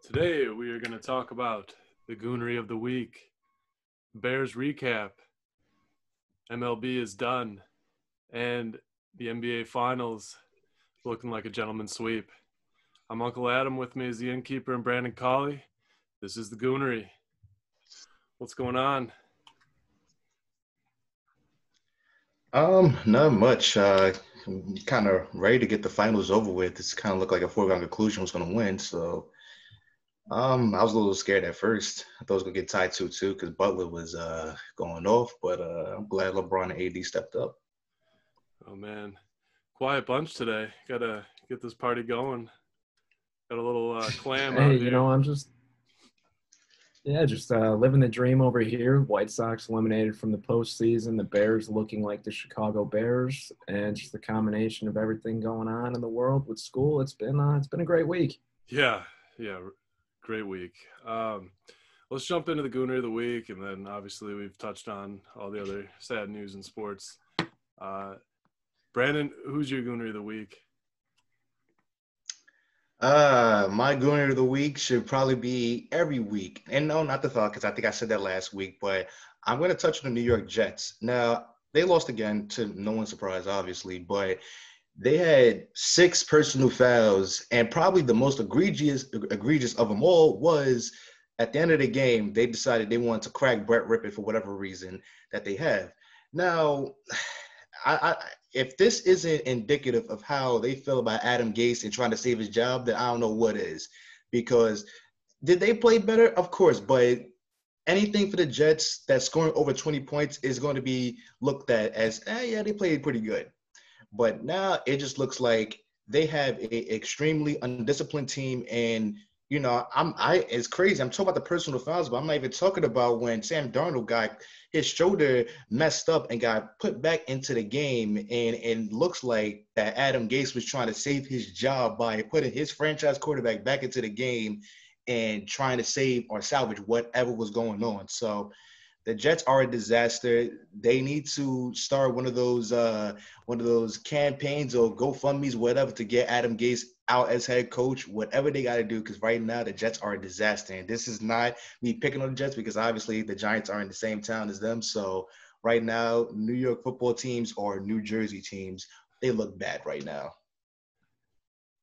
Today we are going to talk about the Goonery of the week, Bears recap, MLB is done, and the NBA Finals looking like a gentleman's sweep. I'm Uncle Adam. With me is the Inn Keeper and Brandon Cauley. This is the Goonery. What's going on? Not much. Kind of ready to get the finals over with. It's kind of looked like a foregone conclusion was going to win. So, I was a little scared at first. I thought it was going to get tied 2-2 because Butler was going off, but I'm glad LeBron and AD stepped up. Oh, man. Quiet bunch today. Got to get this party going. Got a little clam out here. I'm just living the dream over here. White Sox eliminated from the postseason. The Bears looking like the Chicago Bears, and just the combination of everything going on in the world with school. It's been a great week. Yeah, great week. Let's jump into the Goonery of the week, and then obviously we've touched on all the other sad news in sports. Brandon, who's your Goonery of the week? My Gooner of the week should probably be every week. And no, not the thought, because I think I said that last week, but I'm going to touch on the New York Jets. Now, they lost again, to no one's surprise, obviously, but they had 6 personal fouls, and probably the most egregious of them all was at the end of the game, they decided they wanted to crack Brett Rippon for whatever reason that they have. Now, if this isn't indicative of how they feel about Adam Gase and trying to save his job, then I don't know what is. Because did they play better? Of course, but anything for the Jets that's scoring over 20 points is going to be looked at as, yeah, they played pretty good. But now it just looks like they have an extremely undisciplined team, and it's crazy. I'm talking about the personal fouls, but I'm not even talking about when Sam Darnold got his shoulder messed up and got put back into the game, and looks like that Adam Gase was trying to save his job by putting his franchise quarterback back into the game and trying to save or salvage whatever was going on. So the Jets are a disaster. They need to start one of those campaigns or GoFundMe's, whatever, to get Adam Gase out as head coach, whatever they got to do, because right now the Jets are a disaster. And this is not me picking on the Jets, because obviously the Giants are in the same town as them. So right now, New York football teams or New Jersey teams, they look bad right now.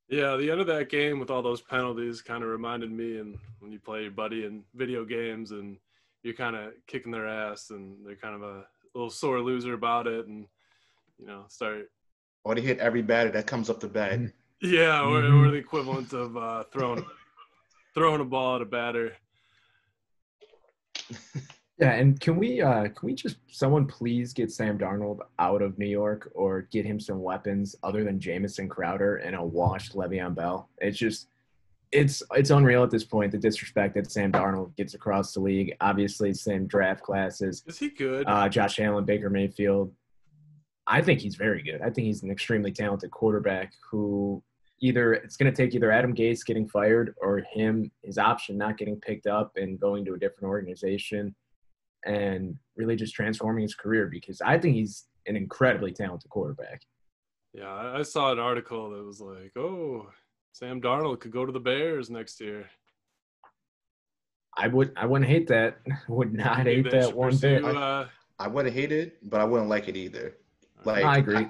Yeah, the end of that game with all those penalties kind of reminded me, and when you play your buddy in video games and you're kind of kicking their ass and they're kind of a little sore loser about it, and start. Or they hit every batter that comes up the bat. Yeah, or the equivalent of throwing a ball at a batter. Yeah, and can we just someone please get Sam Darnold out of New York, or get him some weapons other than Jamison Crowder and a washed Le'Veon Bell? It's unreal at this point, the disrespect that Sam Darnold gets across the league. Obviously, same draft classes. Is he good? Josh Allen, Baker Mayfield. I think he's very good. I think he's an extremely talented quarterback who it's going to take either Adam Gase getting fired or his option not getting picked up and going to a different organization and really just transforming his career, because I think he's an incredibly talented quarterback. Yeah, I saw an article that was like, oh, Sam Darnold could go to the Bears next year. I wouldn't hate that. I would not hate that one bit. I wouldn't hate it, but I wouldn't like it either. Like, I agree.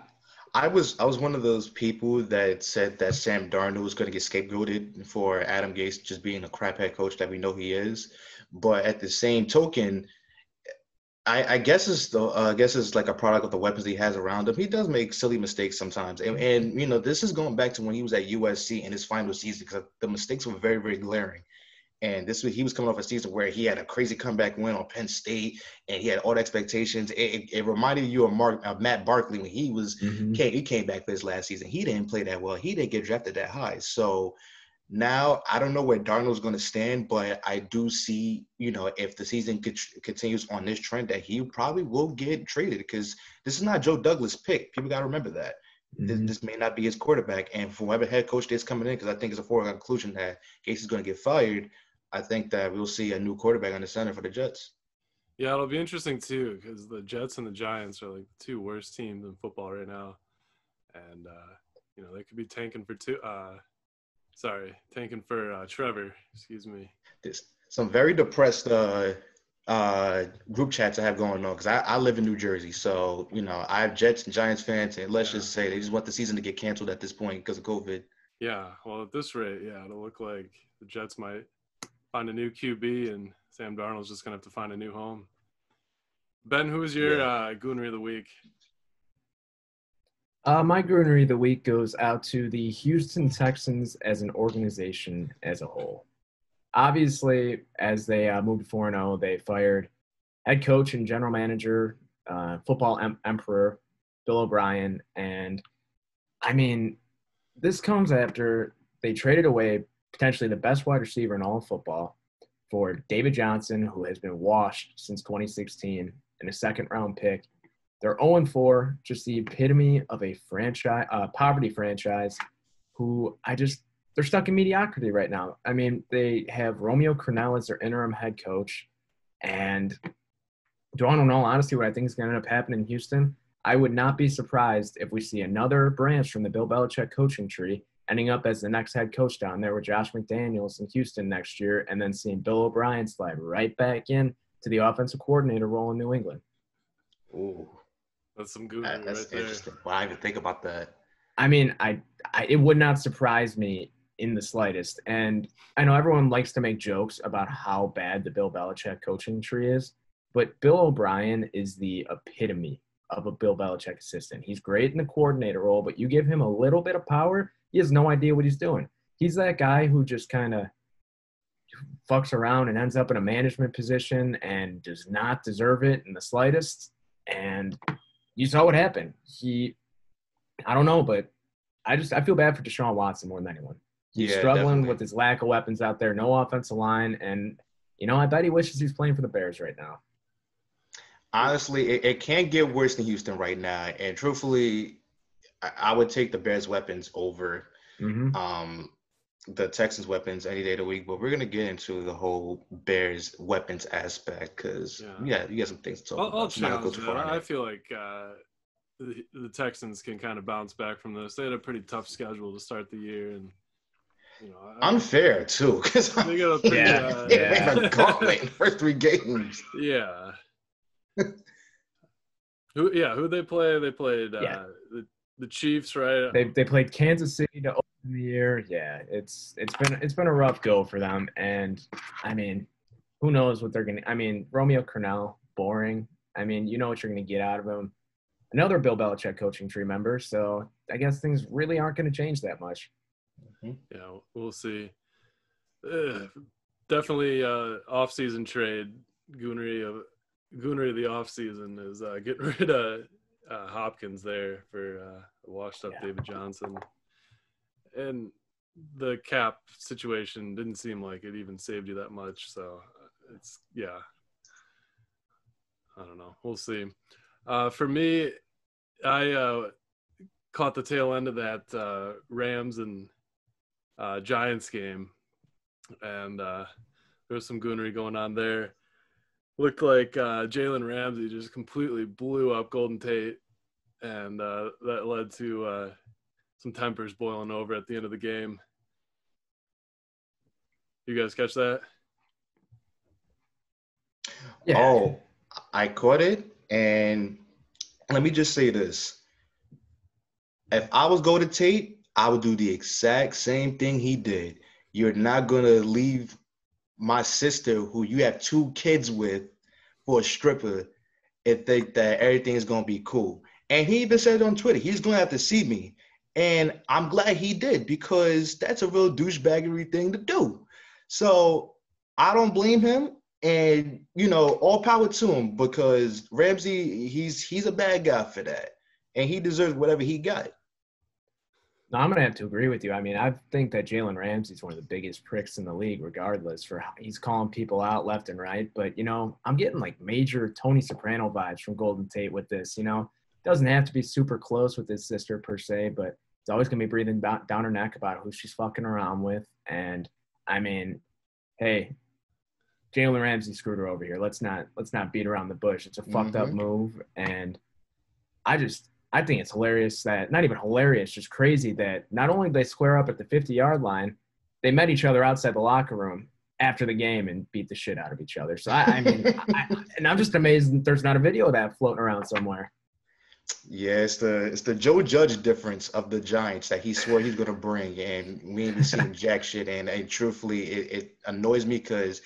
I was one of those people that said that Sam Darnold was going to get scapegoated for Adam Gase just being a crap head coach that we know he is. But at the same token, I guess it's like a product of the weapons he has around him. He does make silly mistakes sometimes, and this is going back to when he was at USC in his final season, because the mistakes were very, very glaring. And he was coming off a season where he had a crazy comeback win on Penn State, and he had all the expectations. It reminded you of Matt Barkley when he came back for his last season. He didn't play that well. He didn't get drafted that high. So now I don't know where Darnold's going to stand, but I do see, if the season continues on this trend, that he probably will get traded, because this is not Joe Douglas' pick. People got to remember that. This may not be his quarterback. And for whoever head coach is coming in, because I think it's a foregone conclusion that Gase is going to get fired, I think that we'll see a new quarterback on the center for the Jets. Yeah, it'll be interesting too, because the Jets and the Giants are like the 2 worst teams in football right now, and they could be tanking for tanking for Trevor. Excuse me. There's some very depressed group chats I have going on because I live in New Jersey. So, I have Jets and Giants fans, and let's just say they just want the season to get canceled at this point because of COVID. Yeah, well, at this rate, it'll look like the Jets might find a new QB, and Sam Darnold's just going to have to find a new home. Ben, who is your Goonery of the Week? My Goonery of the Week goes out to the Houston Texans as an organization as a whole. Obviously, as they moved to 4-0, they fired head coach and general manager, football emperor, Bill O'Brien. And, I mean, this comes after they traded away potentially the best wide receiver in all of football for David Johnson, who has been washed since 2016, and a second-round pick. They're 0-4, just the epitome of a franchise, poverty franchise, who they're stuck in mediocrity right now. I mean, they have Romeo Crennel as their interim head coach, and do I know honestly what I think is going to end up happening in Houston? I would not be surprised if we see another branch from the Bill Belichick coaching tree ending up as the next head coach down there with Josh McDaniels in Houston next year, and then seeing Bill O'Brien slide right back in to the offensive coordinator role in New England. Ooh. That's some good. That's right interesting. Well, I didn't even think about that. I mean, it would not surprise me in the slightest. And I know everyone likes to make jokes about how bad the Bill Belichick coaching tree is, but Bill O'Brien is the epitome of a Bill Belichick assistant. He's great in the coordinator role, but you give him a little bit of power, he has no idea what he's doing. He's that guy who just kind of fucks around and ends up in a management position and does not deserve it in the slightest. And you saw what happened. I don't know, but I feel bad for Deshaun Watson more than anyone. He's struggling definitely with his lack of weapons out there, no offensive line, and I bet he wishes he's playing for the Bears right now. Honestly, it can't get worse than Houston right now, and truthfully, I would take the Bears' weapons over the Texans' weapons any day of the week. But we're gonna get into the whole Bears' weapons aspect because you got some things to talk about. I'll challenge that. I feel like the Texans can kind of bounce back from this. They had a pretty tough schedule to start the year, and unfair too because they got a pretty gauntlet in the first 3 games. Yeah. Who they play? They played the Chiefs, right? They played Kansas City to open the year. Yeah, it's been a rough go for them, and I mean, who knows what they're gonna. I mean, Romeo Crennel, boring. I mean, you know what you're gonna get out of him. Another Bill Belichick coaching tree member, so I guess things really aren't going to change that much. Yeah, we'll see. Definitely off-season trade. Goonery of the off-season is getting rid of Hopkins there for washed-up David Johnson. And the cap situation didn't seem like it even saved you that much. So it's, I don't know. We'll see. For me, I caught the tail end of that Rams and Giants game, and there was some goonery going on there. Looked like Jalen Ramsey just completely blew up Golden Tate, and that led to some tempers boiling over at the end of the game. You guys catch that? Yeah. Oh, I caught it, and let me just say this. If I was Golden Tate, I would do the exact same thing he did. You're not going to leave my sister, who you have 2 kids with, for a stripper and think that everything is going to be cool. And he even said on Twitter, he's going to have to see me. And I'm glad he did, because that's a real douchebaggery thing to do. So I don't blame him. And, all power to him, because Ramsey, he's a bad guy for that. And he deserves whatever he got. No, I'm going to have to agree with you. I mean, I think that Jalen Ramsey's one of the biggest pricks in the league, regardless, for how he's calling people out left and right. But, I'm getting like major Tony Soprano vibes from Golden Tate with this. Doesn't have to be super close with his sister per se, but it's always going to be breathing down her neck about who she's fucking around with. And, I mean, hey, Jalen Ramsey screwed her over here. Let's not beat around the bush. It's a fucked up move. And I think it's hilarious that – not even hilarious, just crazy that not only did they square up at the 50-yard line, they met each other outside the locker room after the game and beat the shit out of each other. So, and I'm just amazed that there's not a video of that floating around somewhere. Yeah, it's the Joe Judge difference of the Giants that he swore he's gonna bring, and we ain't been seeing jack shit. And truthfully, it annoys me because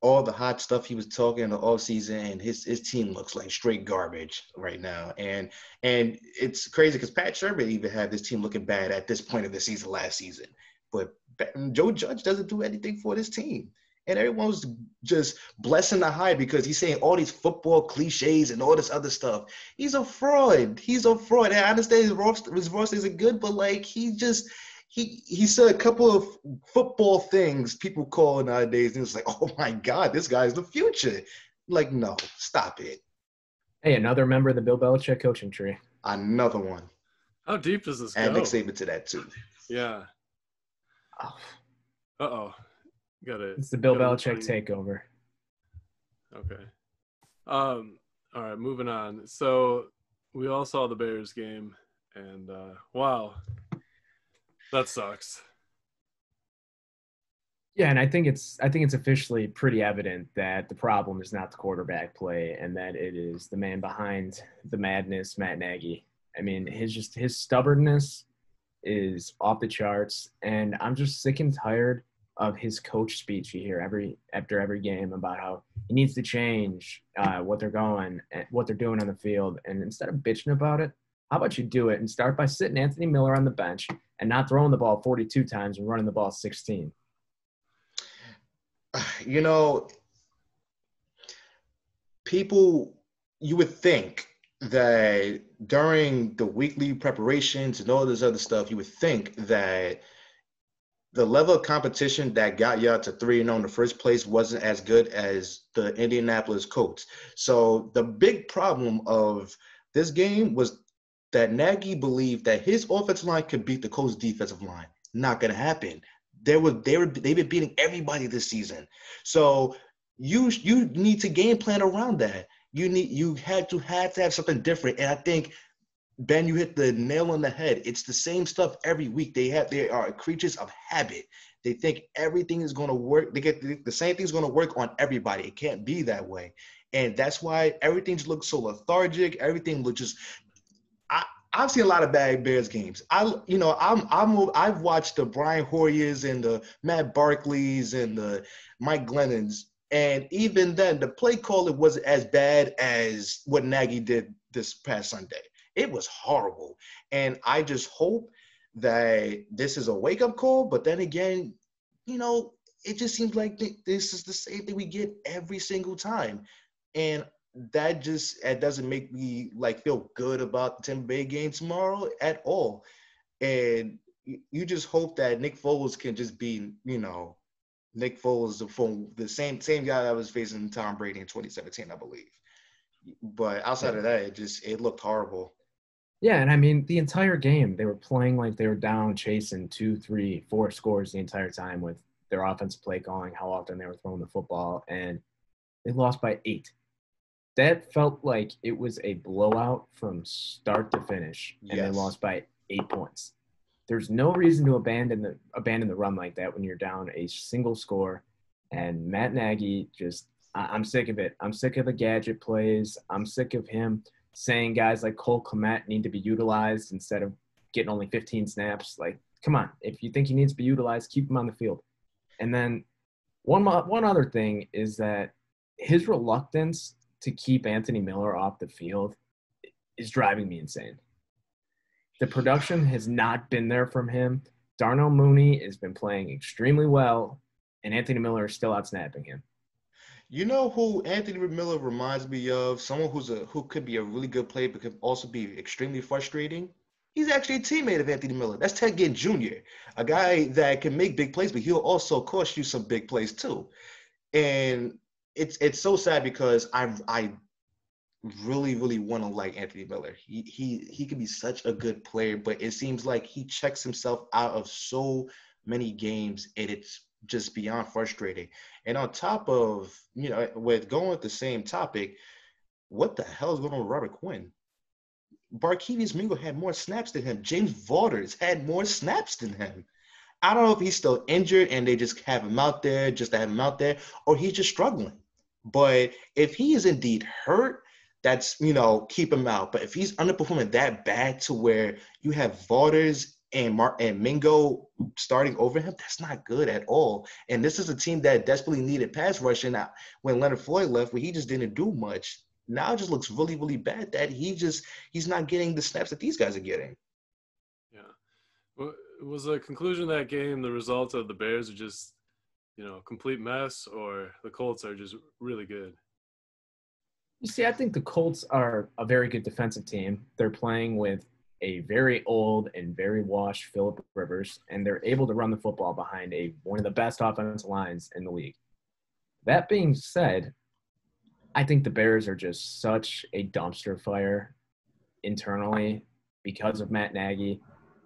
all the hot stuff he was talking in the offseason, and his team looks like straight garbage right now. And it's crazy because Pat Sherman even had this team looking bad at this point of the season last season. But Joe Judge doesn't do anything for this team. And everyone was just blessing the hype because he's saying all these football cliches and all this other stuff. He's a fraud. He's a fraud. And I understand his roster isn't good, but like he said a couple of football things people call nowadays, and it's like, oh my God, this guy's the future. Like, no, stop it. Hey, another member of the Bill Belichick coaching tree. Another one. How deep does this go? And Nick Saban to that too. Yeah. Oh. Uh-oh. Got it. It's the Bill Belichick takeover. Okay. All right, moving on. So we all saw the Bears game, and wow, that sucks. Yeah, and I think it's officially pretty evident that the problem is not the quarterback play, and that it is the man behind the madness, Matt Nagy. I mean, his stubbornness is off the charts, and I'm just sick and tired of his coach speech you hear after every game about how he needs to change what they're doing on the field. And instead of bitching about it, how about you do it and start by sitting Anthony Miller on the bench and not throwing the ball 42 times and running the ball 16? You know, you would think that during the weekly preparations and all this other stuff, you would think that the level of competition that got y'all to 3-0 in the first place wasn't as good as the Indianapolis Colts. So the big problem of this game was that Nagy believed that his offensive line could beat the Colts defensive line. Not going to happen. They've been beating everybody this season. So you need to game plan around that. You had to have something different. And I think, Ben, you hit the nail on the head. It's the same stuff every week. They are creatures of habit. They think everything is going to work. They get the same thing's going to work on everybody. It can't be that way. And that's why everything just looks so lethargic. Everything looks just I've seen a lot of bad Bears games. I've watched the Brian Hoyers and the Matt Barkleys and the Mike Glennons, and even then, the play calling wasn't as bad as what Nagy did this past Sunday. It was horrible, and I just hope that this is a wake-up call. But then again, it just seems like this is the same thing we get every single time, and that it doesn't make me feel good about the Tampa Bay game tomorrow at all. And you just hope that Nick Foles can just be, Nick Foles from the same guy that was facing Tom Brady in 2017, I believe. But outside of that, it looked horrible. Yeah, and I mean, the entire game, they were playing like they were down, chasing 2, 3, 4 scores the entire time with their offensive play calling, how often they were throwing the football, and they lost by 8. That felt like it was a blowout from start to finish, and They lost by 8 points. There's no reason to abandon the run like that when you're down a single score. And Matt Nagy I'm sick of it. I'm sick of the gadget plays. I'm sick of him saying guys like Cole Kmet need to be utilized instead of getting only 15 snaps. Like, come on. If you think he needs to be utilized, keep him on the field. And then one other thing is that his reluctance to keep Anthony Miller off the field is driving me insane. The production has not been there from him. Darnell Mooney has been playing extremely well, and Anthony Miller is still out-snapping him. You know who Anthony Miller reminds me of? Someone who could be a really good player but could also be extremely frustrating. He's actually a teammate of Anthony Miller. That's Ted Ginn Jr., a guy that can make big plays, but he'll also cost you some big plays too. And it's so sad because I really, really want to like Anthony Miller. He can be such a good player, but it seems like he checks himself out of so many games, and it's just beyond frustrating. And on top of, with going with the same topic, what the hell is going on with Robert Quinn? Barkevius Mingo had more snaps than him. James Waters had more snaps than him. I don't know if he's still injured and they just have him out there just to have him out there, or he's just struggling. But if he is indeed hurt, that's, keep him out. But if he's underperforming that bad to where you have Waters and Mingo starting over him, that's not good at all. And this is a team that desperately needed pass rushing when Leonard Floyd left, where he just didn't do much. Now it just looks really, really bad that he's not getting the snaps that these guys are getting. Yeah. Well, was the conclusion of that game the result of the Bears are just, complete mess, or the Colts are just really good? You see, I think the Colts are a very good defensive team. They're playing with a very old and very washed Phillip Rivers, and they're able to run the football behind one of the best offensive lines in the league. That being said, I think the Bears are just such a dumpster fire internally because of Matt Nagy.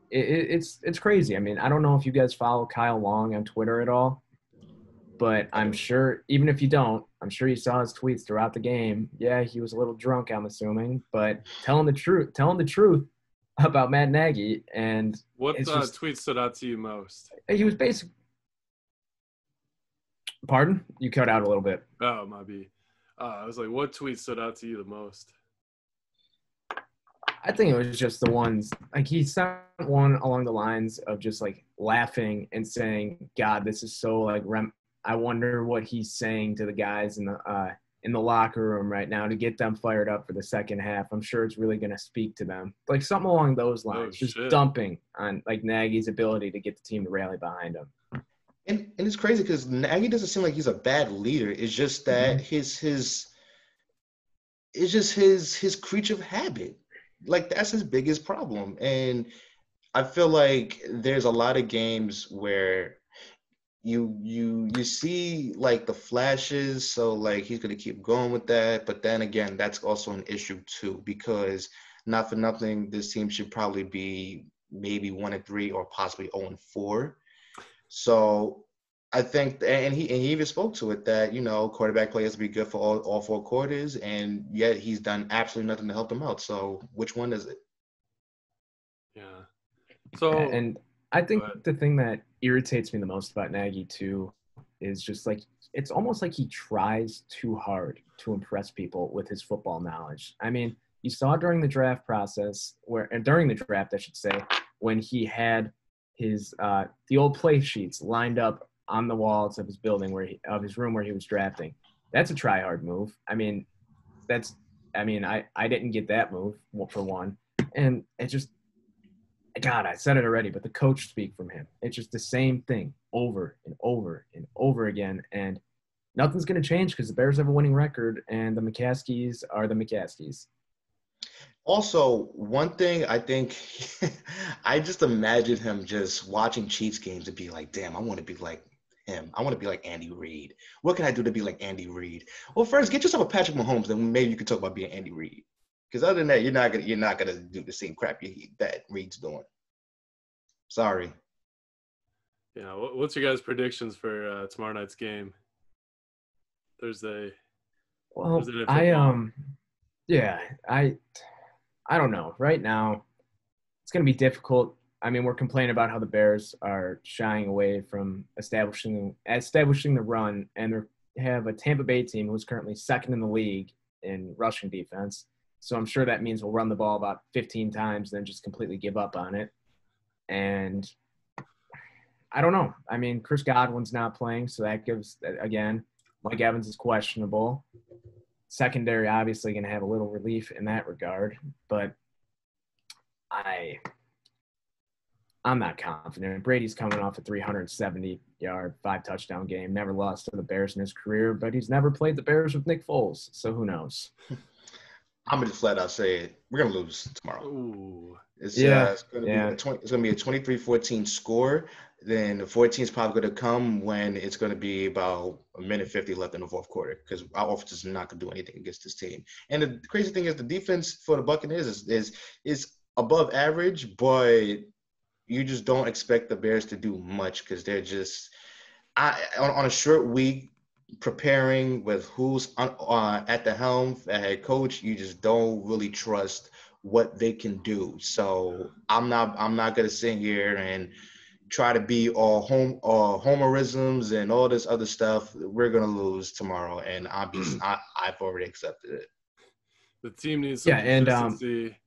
It's crazy. I mean, I don't know if you guys follow Kyle Long on Twitter at all, but I'm sure, even if you don't, I'm sure you saw his tweets throughout the game. Yeah, he was a little drunk, I'm assuming, but telling the truth about Matt Nagy. And what tweet stood out to you most? He was basically – pardon? You cut out a little bit. Oh, might be. I was like, what tweet stood out to you the most? I think it was just the ones – like he sent one along the lines of just like laughing and saying, God, this is so like I wonder what he's saying to the guys in the locker room right now to get them fired up for the second half. I'm sure it's really going to speak to them. Like something along those lines, just dumping on like Nagy's ability to get the team to rally behind him. And it's crazy because Nagy doesn't seem like he's a bad leader. It's just that his creature of habit. Like that's his biggest problem. And I feel like there's a lot of games where you see like the flashes, so like he's gonna keep going with that. But then again, that's also an issue too, because not for nothing, this team should probably be maybe 1-3 or possibly 0-4. So I think, and he even spoke to it that quarterback play has to be good for all four quarters, and yet he's done absolutely nothing to help them out. So which one is it? Yeah. So and I think the thing that irritates me the most about Nagy too is just like it's almost like he tries too hard to impress people with his football knowledge. I mean, you saw during the draft process during the draft, I should say, when he had his the old play sheets lined up on the walls of his building of his room where he was drafting. That's a try hard move. I mean, I didn't get that move for one. And it just, God, I said it already, but the coach speak from him. It's just the same thing over and over and over again. And nothing's going to change because the Bears have a winning record and the McCaskies are the McCaskies. Also, one thing I think, I just imagine him just watching Chiefs games and be like, damn, I want to be like him. I want to be like Andy Reid. What can I do to be like Andy Reid? Well, first, get yourself a Patrick Mahomes, then maybe you can talk about being Andy Reid. Because other than that, you're not gonna do the same crap that Reid's doing. Sorry. Yeah, what's your guys' predictions for tomorrow night's game? Thursday. Well, Thursday I don't know. Right now, it's going to be difficult. I mean, we're complaining about how the Bears are shying away from establishing the run, and they have a Tampa Bay team who's currently second in the league in rushing defense. So I'm sure that means we'll run the ball about 15 times, then just completely give up on it. And I don't know. I mean, Chris Godwin's not playing, so that gives, again, Mike Evans is questionable. Secondary obviously going to have a little relief in that regard, but I'm not confident. Brady's coming off a 370-yard, 5-touchdown game, never lost to the Bears in his career, but he's never played the Bears with Nick Foles, so who knows? I'm going to flat out say it. We're going to lose tomorrow. Ooh. It's going to be a 23-14 score. Then the 14 is probably going to come when it's going to be about a minute 50 left in the fourth quarter, because our offense is not going to do anything against this team. And the crazy thing is the defense for the Buccaneers is above average, but you just don't expect the Bears to do much because they're just on a short week preparing with who's at the helm, the head coach. You just don't really trust what they can do. So I'm not going to sit here and try to be all homerisms and all this other stuff, we're gonna lose tomorrow, and I've already accepted it. The team needs some Yeah, and consistency,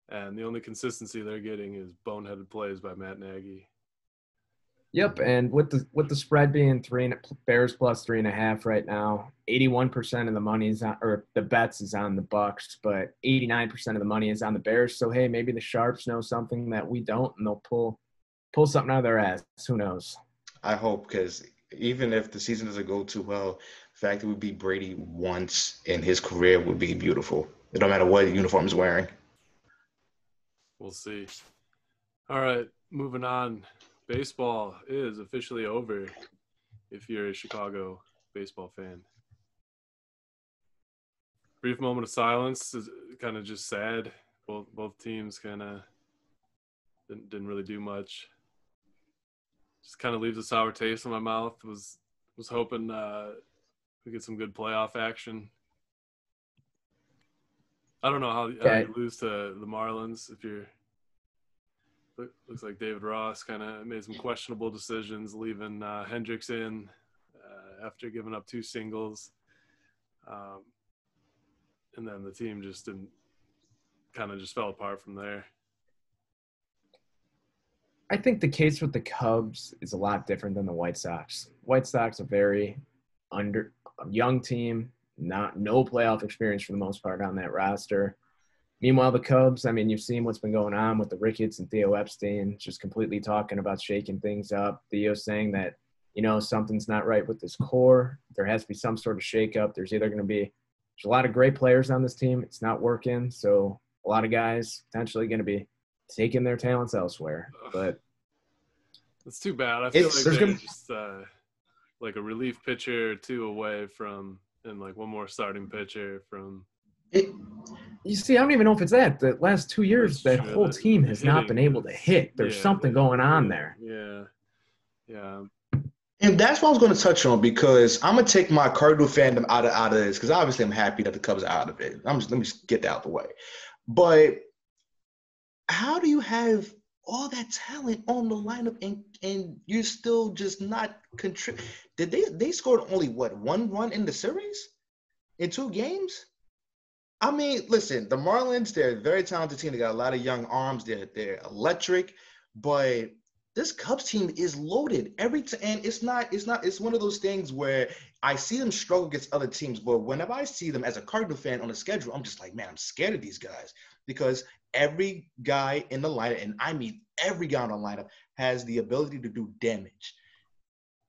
and the only consistency they're getting is boneheaded plays by Matt Nagy. Yep, and with the spread being Bears plus 3.5 right now, 81% of the money is on, or the bets is on the Bucs, but 89% of the money is on the Bears. So hey, maybe the Sharps know something that we don't, and they'll pull something out of their ass. Who knows? I hope, because even if the season doesn't go too well, the fact that we beat Brady once in his career would be beautiful. It don't matter what uniform he's wearing. We'll see. All right, moving on. Baseball is officially over if you're a Chicago baseball fan. Brief moment of silence is kind of just sad. Both teams kind of didn't really do much. Just kind of leaves a sour taste in my mouth. Was hoping we get some good playoff action. I don't know how you lose to the Marlins if you're. Looks like David Ross kind of made some questionable decisions, leaving Hendricks in after giving up 2 singles. And then the team just fell apart from there. I think the case with the Cubs is a lot different than the White Sox. White Sox are very young team, no playoff experience for the most part on that roster. Meanwhile, the Cubs, I mean, you've seen what's been going on with the Ricketts and Theo Epstein, just completely talking about shaking things up. Theo saying that, something's not right with this core. There has to be some sort of shakeup. There's a lot of great players on this team. It's not working. So a lot of guys potentially going to be taking their talents elsewhere. But it's too bad. I feel like they're just like a relief pitcher or 2 away from, and like one more starting pitcher from. You see, I don't even know if it's that. The last 2 years, that whole team has not been able to hit. There's something going on there. Yeah. And that's what I was going to touch on, because I'm going to take my Cardinal fandom out of this, because obviously I'm happy that the Cubs are out of it. Let me just get that out the way. But how do you have all that talent on the lineup and you're still just not contribute? Did they scored only, 1 run in the series? In 2 games? I mean, listen, the Marlins, they're a very talented team. They got a lot of young arms. They're electric, but this Cubs team is loaded and it's one of those things where I see them struggle against other teams, but whenever I see them as a Cardinal fan on the schedule, I'm just like, man, I'm scared of these guys, because every guy in the lineup, and I mean every guy in the lineup, has the ability to do damage.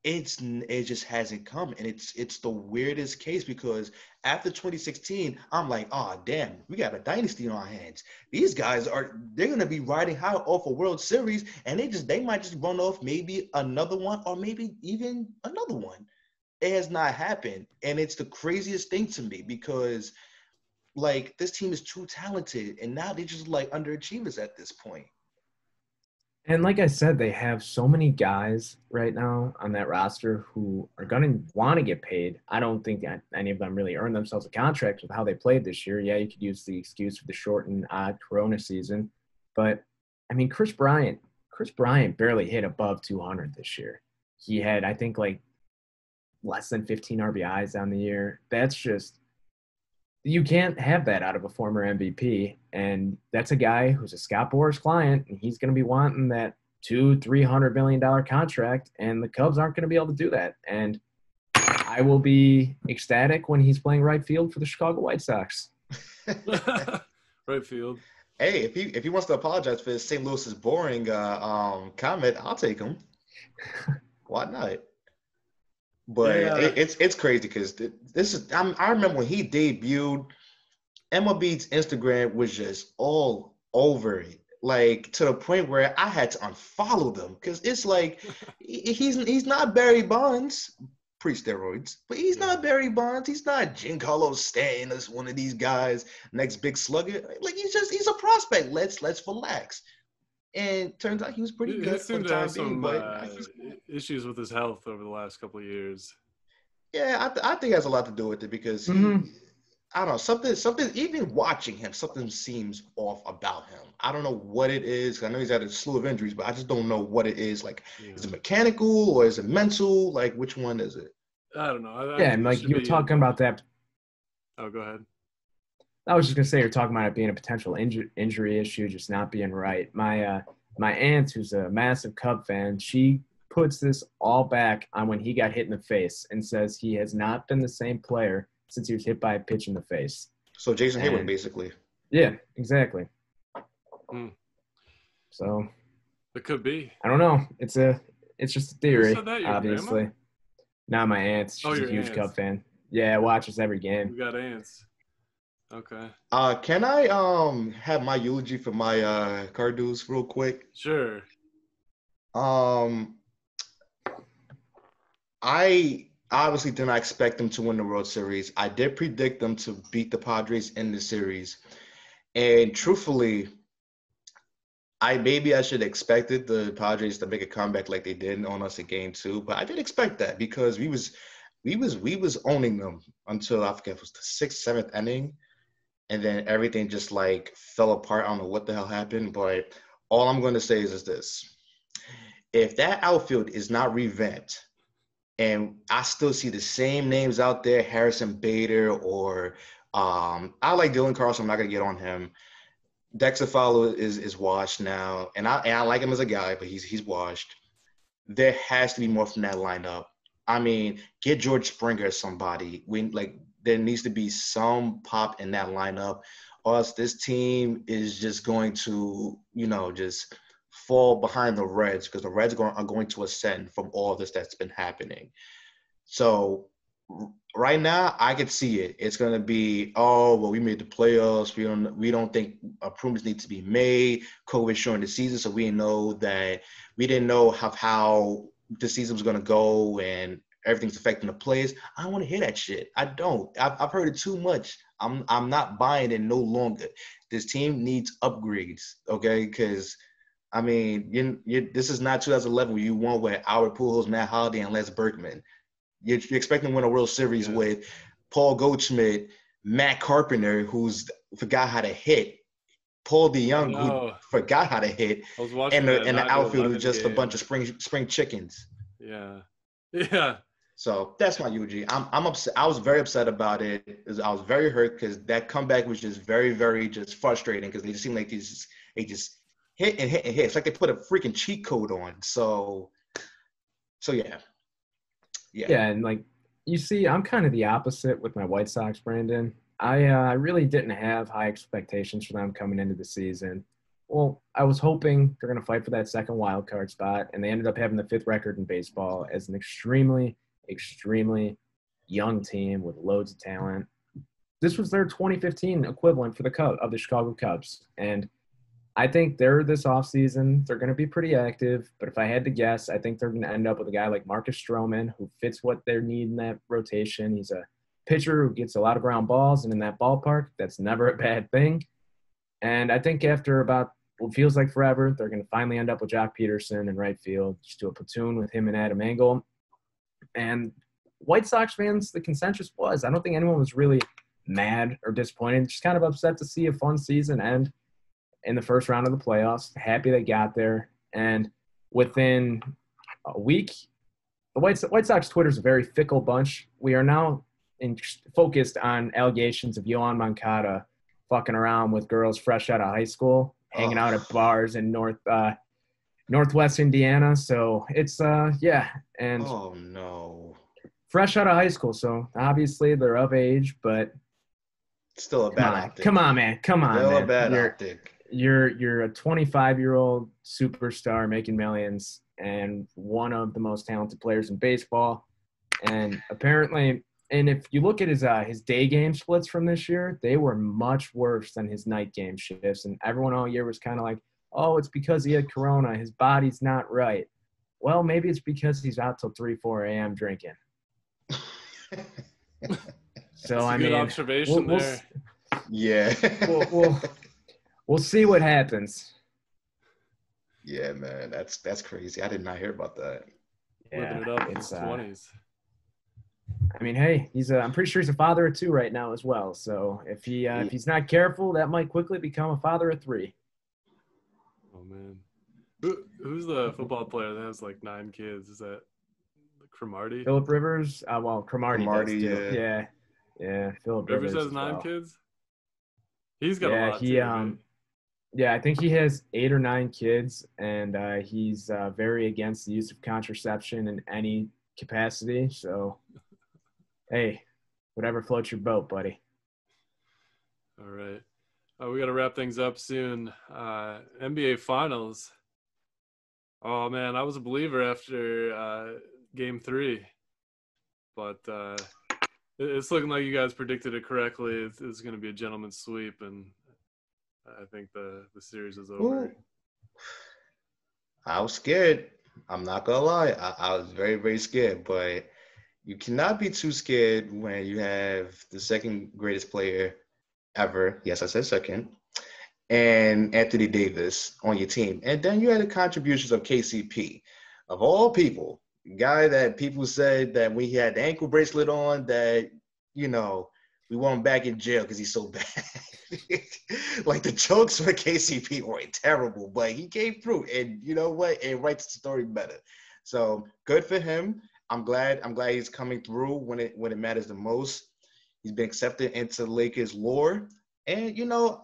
It just hasn't come, and it's the weirdest case, because after 2016, I'm like, oh damn, we got a dynasty on our hands. These guys they're gonna be riding high off a World Series, and they might just run off maybe another one, or maybe even another one. It has not happened, and it's the craziest thing to me, because like this team is too talented, and now they're just like underachievers at this point. And like I said, they have so many guys right now on that roster who are going to want to get paid. I don't think that any of them really earned themselves a contract with how they played this year. Yeah, you could use the excuse for the shortened Corona season. But, I mean, Chris Bryant barely hit above 200 this year. He had, I think, like less than 15 RBIs on the year. That's just – you can't have that out of a former MVP, and that's a guy who's a Scott Boras client, and he's going to be wanting that $200-300 million contract, and the Cubs aren't going to be able to do that. And I will be ecstatic when he's playing right field for the Chicago White Sox. Right field. Hey, if he wants to apologize for his St. Louis is boring comment, I'll take him. Why not? But yeah. It's crazy, because I remember when he debuted, MLB's Instagram was just all over it, like to the point where I had to unfollow them, because it's like he's not Barry Bonds pre-steroids, but he's not Barry Bonds, he's not Giancarlo Stanton as one of these guys, next big slugger. Like he's a prospect. Let's relax. And turns out he was pretty good for the time being, but issues with his health over the last couple of years. Yeah, I think it has a lot to do with it, because I don't know, something, even watching him, something seems off about him. I don't know what it is. I know he's had a slew of injuries, but I just don't know what it is. Like, is it mechanical or is it mental? Like, which one is it? I don't know. I Yeah, think and it like should you were be talking about that. Oh, go ahead. I was just gonna say you're talking about it being a potential injury issue, just not being right. My aunt, who's a massive Cub fan, she puts this all back on when he got hit in the face and says he has not been the same player since he was hit by a pitch in the face. So Jason Hayward, And basically. yeah, exactly. So It could be. I don't know. It's just a Who theory, said that? Your obviously. grandma? Not my aunt. She's a your huge aunt. Cub fan. Yeah, watches every game. We got aunts. Okay. Can I have my eulogy for my Cardinals real quick? Sure. I obviously did not expect them to win the World Series. I did predict them to beat the Padres in the series. And truthfully, I should expected the Padres to make a comeback like they did on us in game 2, but I did expect that because we was owning them until I forget it was the 6th, 7th inning. And then everything just like fell apart. I don't know what the hell happened, but all I'm going to say is this. If that outfield is not revamped and I still see the same names out there, Harrison Bader or I like Dylan Carlson. I'm not going to get on him. Dexter Fowler is washed now, and I like him as a guy, but he's washed. There has to be more from that lineup. I mean, get George Springer as somebody. There needs to be some pop in that lineup, or else this team is just going to, just fall behind the Reds because the Reds are going to ascend from all of this that's been happening. So right now, I could see it. It's going to be, we made the playoffs. We don't think improvements need to be made. COVID showing the season, so we didn't know how the season was going to go and everything's affecting the players. I don't want to hear that shit. I don't. I've heard it too much. I'm not buying it no longer. This team needs upgrades, okay? Because I mean, this is not 2011 where you won with Albert Pujols, Matt Holliday, and Les Berkman. You're expecting to win a World Series with Paul Goldschmidt, Matt Carpenter, who's forgot how to hit, Paul DeYoung, who forgot how to hit, and the outfield who's just a bunch of spring chickens. Yeah. So that's my eulogy. I'm upset. I was very upset about it. I was very hurt because that comeback was just very, very just frustrating because they just seemed like they just hit and hit and hit. It's like they put a freaking cheat code on. So yeah. Yeah, and like you see, I'm kind of the opposite with my White Sox, Brandon. I really didn't have high expectations for them coming into the season. Well, I was hoping they're going to fight for that second wild card spot, and they ended up having the 5th record in baseball as an extremely, extremely young team with loads of talent. This was their 2015 equivalent for the Chicago Cubs, and I think this offseason, they're going to be pretty active. But if I had to guess, I think they're going to end up with a guy like Marcus Stroman, who fits what they need in that rotation. He's a pitcher who gets a lot of ground balls, and in that ballpark, that's never a bad thing. And I think after about what feels like forever, they're going to finally end up with Jock Peterson in right field, just do a platoon with him and Adam Engel. And White Sox fans, the consensus was, I don't think anyone was really mad or disappointed, just kind of upset to see a fun season end in the first round of the playoffs. Happy they got there. And within a week, the White Sox Twitter is a very fickle bunch. We are now focused on allegations of Yohan Moncada fucking around with girls fresh out of high school, hanging out at bars in Northwest Indiana. So it's, and oh, no. Fresh out of high school. So obviously they're of age, but still a bad optic. Come on, man. Come on, still man. A bad optic. You're a 25-year-old superstar making millions and one of the most talented players in baseball. And apparently, and if you look at his day game splits from this year, they were much worse than his night game shifts. And everyone all year was kind of like, oh, it's because he had corona. His body's not right. Well, maybe it's because he's out till 3, 4 a.m. drinking. So, that's a good observation there. Yeah. We'll see what happens. Yeah, man, that's crazy. I did not hear about that. Yeah, living it up in his 20s. I mean, hey, I'm pretty sure he's a father of 2 right now as well. So if he's not careful, that might quickly become a father of 3. Oh man, who's the football player that has like 9 kids? Is that Cromartie? Philip Rivers. Well, Cromartie does Cromartie, too. yeah. Yeah. Philip Rivers Rivers has as 9 well. kids. He's got a Yeah, lot too, right? yeah, I think he has 8 or 9 kids, and he's very against the use of contraception in any capacity. So, hey, whatever floats your boat, buddy. All right. We got to wrap things up soon. NBA Finals. Oh, man, I was a believer after Game 3. But it's looking like you guys predicted it correctly. It's going to be a gentleman's sweep, and I think the series is over. Ooh. I was scared. I'm not going to lie. I was very, very scared. But you cannot be too scared when you have the second greatest player ever. Yes, I said second. And Anthony Davis on your team. And then you had the contributions of KCP. Of all people, guy that people said that when he had the ankle bracelet on that, we want him back in jail because he's so bad. Like the jokes for KCP were terrible, but he came through. And you know what? It writes the story better. So good for him. I'm glad he's coming through when it matters the most. He's been accepted into Lakers lore. And,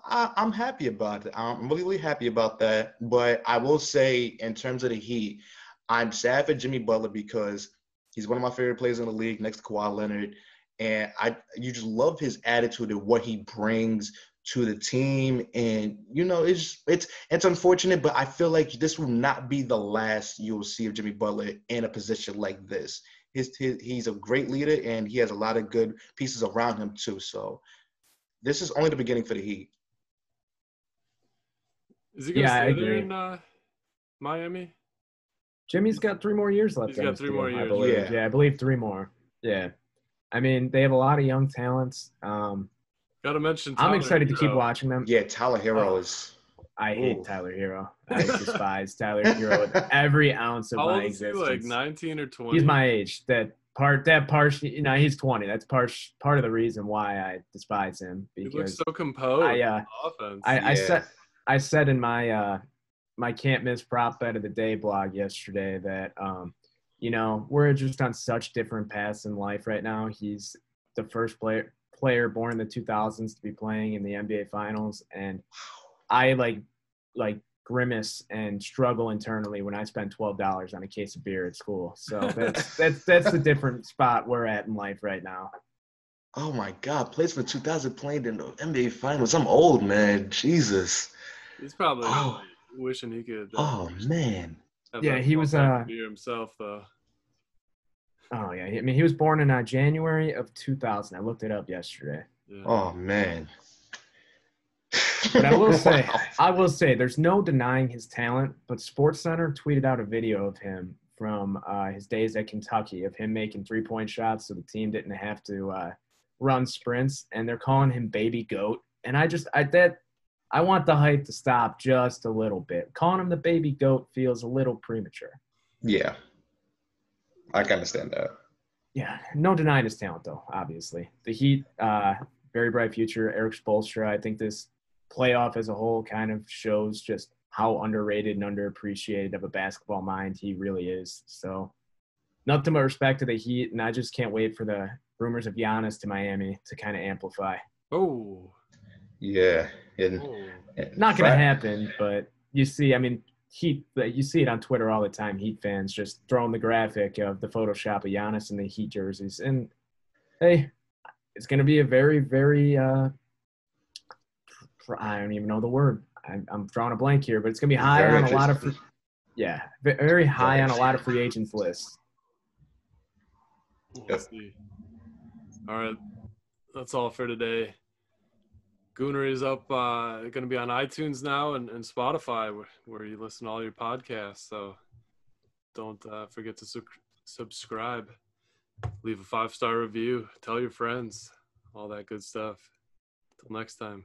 I'm happy about it. I'm really, really happy about that. But I will say, in terms of the Heat, I'm sad for Jimmy Butler because he's one of my favorite players in the league next to Kawhi Leonard. And you just love his attitude and what he brings to the team. And, it's unfortunate, but I feel like this will not be the last you'll see of Jimmy Butler in a position like this. He's a great leader, and he has a lot of good pieces around him, too. So this is only the beginning for the Heat. Is he going to I stay there agree. in Miami? Jimmy's got 3 more years left. He's got 3 more years. I believe. Right? Yeah, I believe 3 more. Yeah. I mean, they have a lot of young talents. Got to mention I'm excited Hero. to keep watching them. Yeah, Tyler Hero is. I hate Tyler Hero. I despise Tyler Hero with every ounce of my existence. How old is he, like 19 or 20? He's my age. That part, he's 20. That's part of the reason why I despise him. Because he looks so composed. Offense. I said in my my can't miss prop bet of the day blog yesterday that we're just on such different paths in life right now. He's the first player born in the 2000s to be playing in the NBA Finals, and I like grimace and struggle internally when I spend $12 on a case of beer at school. So that's the different spot we're at in life right now. Oh my God, plays for 2000 playing in the NBA Finals. I'm old, man. Jesus. He's probably wishing he could. Oh man. Yeah, he was beer himself though. Oh yeah, I mean he was born in January of 2000. I looked it up yesterday. Yeah. Oh man. But I will say, there's no denying his talent. But SportsCenter tweeted out a video of him from his days at Kentucky, of him making 3-point shots, so the team didn't have to run sprints, and they're calling him Baby Goat. And I want the hype to stop just a little bit. Calling him the Baby Goat feels a little premature. Yeah, I can understand that. Yeah, no denying his talent though. Obviously, the Heat, very bright future. Eric Spoelstra, I think this playoff as a whole kind of shows just how underrated and underappreciated of a basketball mind he really is. So nothing but respect to the Heat, and I just can't wait for the rumors of Giannis to Miami to kind of amplify. Oh. Yeah. Not going to happen, but you see it on Twitter all the time, Heat fans just throwing the graphic of the Photoshop of Giannis in the Heat jerseys. And, hey, it's going to be a very, very I don't even know the word. I'm drawing a blank here, but it's going to be high on a lot of very high on a lot of free agents lists. We'll see. All right, that's all for today. Goonery is up, going to be on iTunes now and Spotify, where you listen to all your podcasts. So don't forget to subscribe, leave a 5-star review, tell your friends, all that good stuff. Till next time.